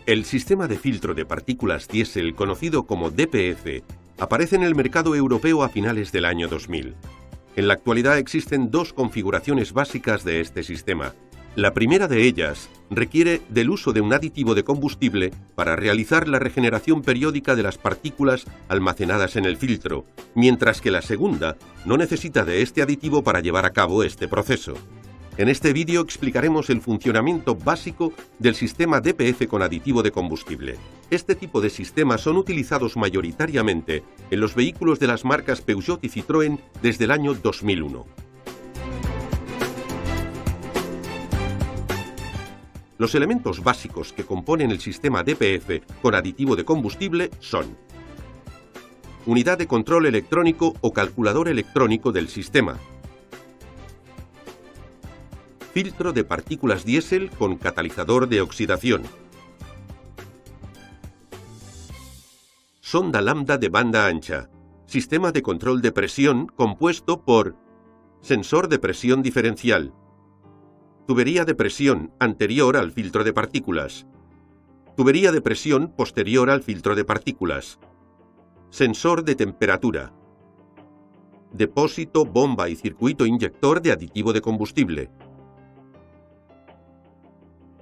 El sistema de filtro de partículas diésel, conocido como DPF, aparece en el mercado europeo a finales del año 2000. En la actualidad existen dos configuraciones básicas de este sistema. La primera de ellas requiere del uso de un aditivo de combustible para realizar la regeneración periódica de las partículas almacenadas en el filtro, mientras que la segunda no necesita de este aditivo para llevar a cabo este proceso. En este vídeo explicaremos el funcionamiento básico del sistema DPF con aditivo de combustible. Este tipo de sistemas son utilizados mayoritariamente en los vehículos de las marcas Peugeot y Citroën desde el año 2001. Los elementos básicos que componen el sistema DPF con aditivo de combustible son: unidad de control electrónico o calculador electrónico del sistema, filtro de partículas diésel con catalizador de oxidación, sonda lambda de banda ancha, sistema de control de presión compuesto por sensor de presión diferencial, tubería de presión anterior al filtro de partículas, tubería de presión posterior al filtro de partículas, sensor de temperatura, depósito, bomba y circuito inyector de aditivo de combustible,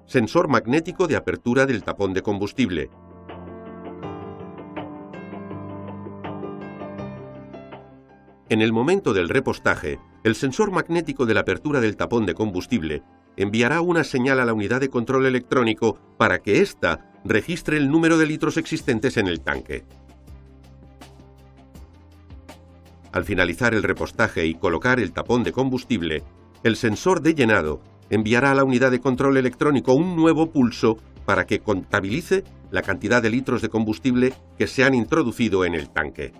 sensor magnético de apertura del tapón de combustible. En el momento del repostaje, el sensor magnético de la apertura del tapón de combustible enviará una señal a la unidad de control electrónico para que ésta registre el número de litros existentes en el tanque. Al finalizar el repostaje y colocar el tapón de combustible, el sensor de llenado enviará a la unidad de control electrónico un nuevo pulso para que contabilice la cantidad de litros de combustible que se han introducido en el tanque.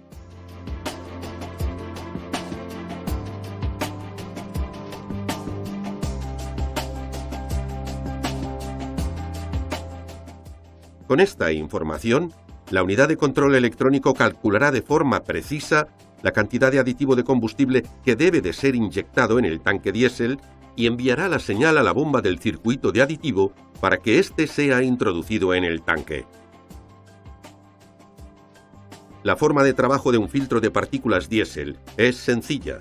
Con esta información, la unidad de control electrónico calculará de forma precisa la cantidad de aditivo de combustible que debe de ser inyectado en el tanque diésel y enviará la señal a la bomba del circuito de aditivo para que éste sea introducido en el tanque. La forma de trabajo de un filtro de partículas diésel es sencilla.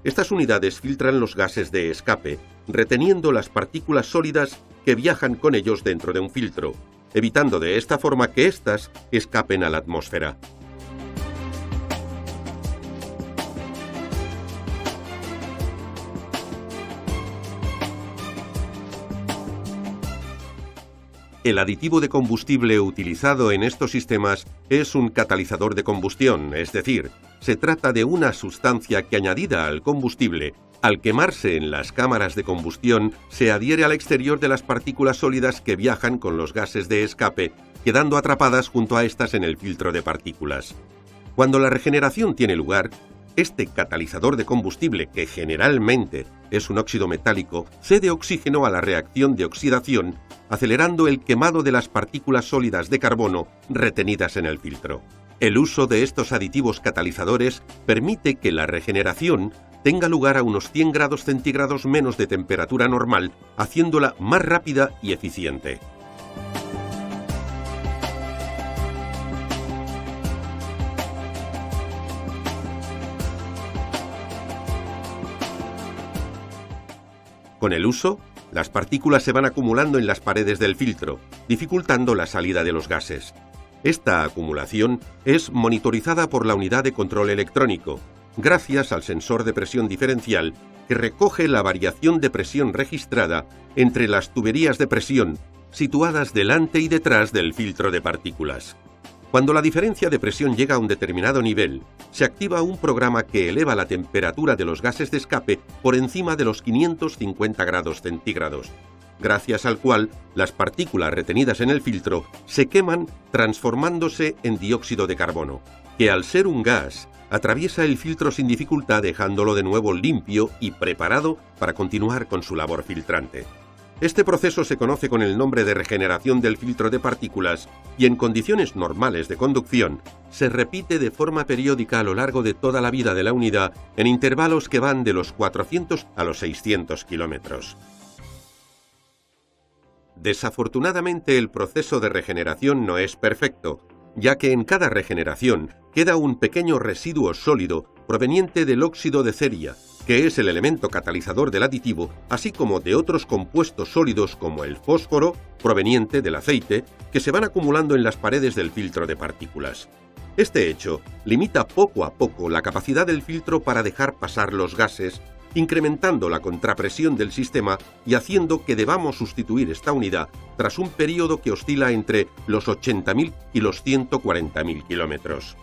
Estas unidades filtran los gases de escape, reteniendo las partículas sólidas que viajan con ellos dentro de un filtro, evitando de esta forma que éstas escapen a la atmósfera. El aditivo de combustible utilizado en estos sistemas es un catalizador de combustión, es decir, se trata de una sustancia que, añadida al combustible, al quemarse en las cámaras de combustión, se adhiere al exterior de las partículas sólidas que viajan con los gases de escape, quedando atrapadas junto a estas en el filtro de partículas. Cuando la regeneración tiene lugar, este catalizador de combustible, que generalmente es un óxido metálico, cede oxígeno a la reacción de oxidación, acelerando el quemado de las partículas sólidas de carbono retenidas en el filtro. El uso de estos aditivos catalizadores permite que la regeneración tenga lugar a unos 100 grados centígrados menos de temperatura normal, haciéndola más rápida y eficiente. Con el uso, las partículas se van acumulando en las paredes del filtro, dificultando la salida de los gases. Esta acumulación es monitorizada por la unidad de control electrónico, gracias al sensor de presión diferencial que recoge la variación de presión registrada entre las tuberías de presión situadas delante y detrás del filtro de partículas. Cuando la diferencia de presión llega a un determinado nivel, se activa un programa que eleva la temperatura de los gases de escape por encima de los 550 grados centígrados, gracias al cual las partículas retenidas en el filtro se queman transformándose en dióxido de carbono, que al ser un gas, atraviesa el filtro sin dificultad dejándolo de nuevo limpio y preparado para continuar con su labor filtrante. Este proceso se conoce con el nombre de regeneración del filtro de partículas y en condiciones normales de conducción se repite de forma periódica a lo largo de toda la vida de la unidad en intervalos que van de los 400 a los 600 kilómetros. Desafortunadamente, el proceso de regeneración no es perfecto, ya que en cada regeneración queda un pequeño residuo sólido proveniente del óxido de ceria, que es el elemento catalizador del aditivo, así como de otros compuestos sólidos como el fósforo, proveniente del aceite, que se van acumulando en las paredes del filtro de partículas. Este hecho limita poco a poco la capacidad del filtro para dejar pasar los gases, incrementando la contrapresión del sistema y haciendo que debamos sustituir esta unidad tras un periodo que oscila entre los 80.000 y los 140.000 kilómetros.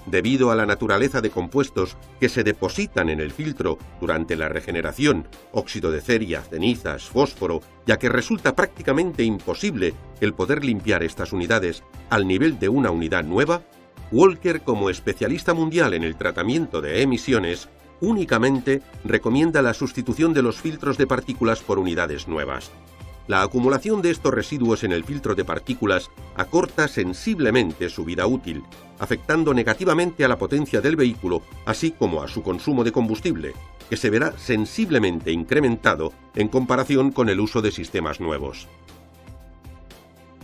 Debido a la naturaleza de compuestos que se depositan en el filtro durante la regeneración, óxido de ceria, cenizas, fósforo, ya que resulta prácticamente imposible el poder limpiar estas unidades al nivel de una unidad nueva, Walker, como especialista mundial en el tratamiento de emisiones, únicamente recomienda la sustitución de los filtros de partículas por unidades nuevas. La acumulación de estos residuos en el filtro de partículas acorta sensiblemente su vida útil, afectando negativamente a la potencia del vehículo, así como a su consumo de combustible, que se verá sensiblemente incrementado en comparación con el uso de sistemas nuevos.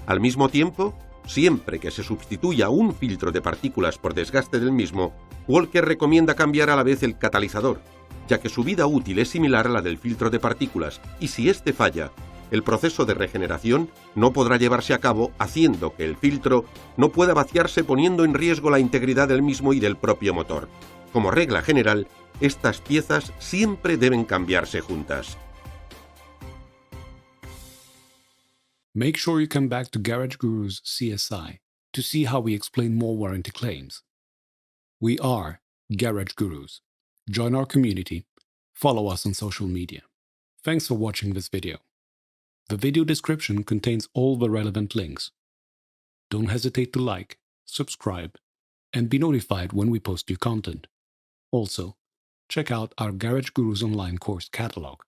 Al mismo tiempo, siempre que se sustituya un filtro de partículas por desgaste del mismo, Walker recomienda cambiar a la vez el catalizador, ya que su vida útil es similar a la del filtro de partículas, y si éste falla, el proceso de regeneración no podrá llevarse a cabo, haciendo que el filtro no pueda vaciarse, poniendo en riesgo la integridad del mismo y del propio motor. Como regla general, estas piezas siempre deben cambiarse juntas. Make sure you come back to Garage Guru's CSI to see how we explain more warranty claims. We are Garage Gurus. Join our community. Follow us on social media. Thanks for watching this video. The video description contains all the relevant links. Don't hesitate to like, subscribe, and be notified when we post new content. Also, check out our Garage Gurus online course catalog.